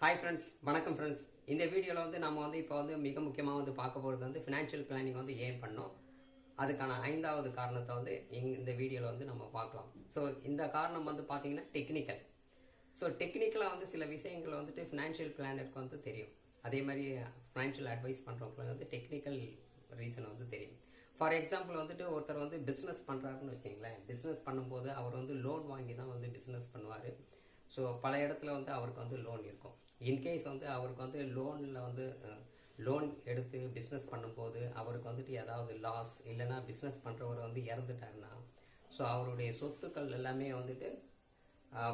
Hi friends, வணக்கம் friends. இந்த வீடியோவில் வந்து நம்ம வந்து இப்போ வந்து மிக முக்கியமாக வந்து பார்க்க போகிறது வந்து ஃபினான்ஷியல் பிளானிங் வந்து ஏன் பண்ணோம், அதுக்கான 5வது காரணத்தை வந்து இந்த வீடியோவில் வந்து நம்ம பார்க்கலாம். ஸோ இந்த காரணம் வந்து பார்த்தீங்கன்னா டெக்னிக்கல். ஸோ டெக்னிக்கலாக வந்து சில விஷயங்கள் வந்துட்டு ஃபினான்ஷியல் பிளானருக்கு வந்து தெரியும். அதே மாதிரி ஃபினான்ஷியல் அட்வைஸ் பண்ணுறவங்களுக்கு வந்து டெக்னிக்கல் ரீசன் வந்து தெரியும். ஃபார் எக்ஸாம்பிள் வந்துட்டு ஒருத்தர் வந்து பிஸ்னஸ் பண்ணுறாருன்னு வச்சிங்களேன். பிஸ்னஸ் பண்ணும்போது அவர் வந்து லோன் வாங்கி தான் வந்து பிஸ்னஸ் பண்ணுவார். ஸோ பல இடத்துல வந்து அவருக்கு வந்து லோன் இருக்கும். இன்கேஸ் வந்து அவருக்கு வந்து லோனில் வந்து லோன் எடுத்து பிஸ்னஸ் பண்ணும்போது அவருக்கு வந்துட்டு ஏதாவது லாஸ் இல்லைன்னா பிஸ்னஸ் பண்ணுறவர் வந்து இறந்துட்டாருன்னா, ஸோ அவருடைய சொத்துக்கள் எல்லாமே வந்துட்டு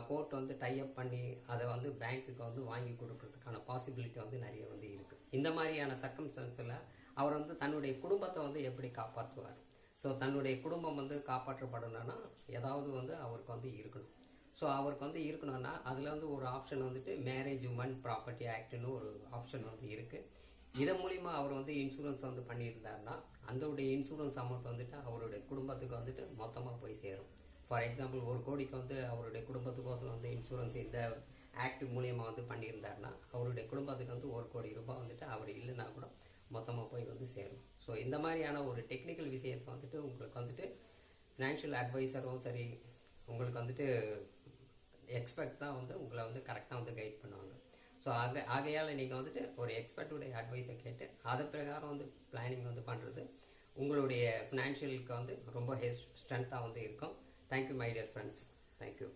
கோர்ட் வந்து டைப் பண்ணி அதை வந்து பேங்க்குக்கு வந்து வாங்கி கொடுக்கறதுக்கான பாசிபிலிட்டி வந்து நிறைய வந்து இருக்குது. இந்த மாதிரியான சர்க்கம்ஸ்டன்ஸில் அவர் வந்து தன்னுடைய குடும்பத்தை வந்து எப்படி காப்பாற்றுவார்? ஸோ தன்னுடைய குடும்பம் வந்து காப்பாற்றப்படணும்னா ஏதாவது வந்து அவருக்கு வந்து இருக்கணும். ஸோ அவருக்கு வந்து இருக்கணும்னா அதில் வந்து ஒரு ஆப்ஷன் வந்துட்டு மேரேஜ் உமன் ப்ராப்பர்ட்டி ஆக்ட்னு ஒரு ஆப்ஷன் வந்து இருக்குது. இதன் மூலிமா அவர் வந்து இன்சூரன்ஸ் வந்து பண்ணியிருந்தாருன்னா அதோடைய இன்சூரன்ஸ் அமௌண்ட் வந்துட்டு அவருடைய குடும்பத்துக்கு வந்துட்டு மொத்தமாக போய் சேரும். ஃபார் எக்ஸாம்பிள் 1 கோடிக்கு வந்து அவருடைய குடும்பத்துக்கோசரம் வந்து இன்சூரன்ஸ் இந்த ஆக்ட் மூலியமாக வந்து பண்ணியிருந்தாருன்னா அவருடைய குடும்பத்துக்கு வந்து 1 கோடி ரூபாய் வந்துட்டு அவர் இல்லைன்னா கூட மொத்தமாக போய் வந்து சேரும். ஸோ இந்த மாதிரியான ஒரு டெக்னிக்கல் விஷயத்தை வந்துட்டு உங்களுக்கு வந்துட்டு ஃபினான்ஷியல் அட்வைசரும் சரி, உங்களுக்கு வந்துட்டு எக்ஸ்பர்ட் தான் வந்து உங்களை வந்து கரெக்டாக வந்து கைட் பண்ணுவாங்க. ஸோ ஆகையால் நீங்கள் வந்துட்டு ஒரு எக்ஸ்பர்ட்டுடைய அட்வைஸை கேட்டு அதை பிரகாரம் வந்து பிளானிங் வந்து பண்ணுறது உங்களுடைய ஃபினான்ஷியலுக்கு வந்து ரொம்ப ஸ்ட்ரென்த்தாக வந்து இருக்கும். Thank you my dear friends. Thank you.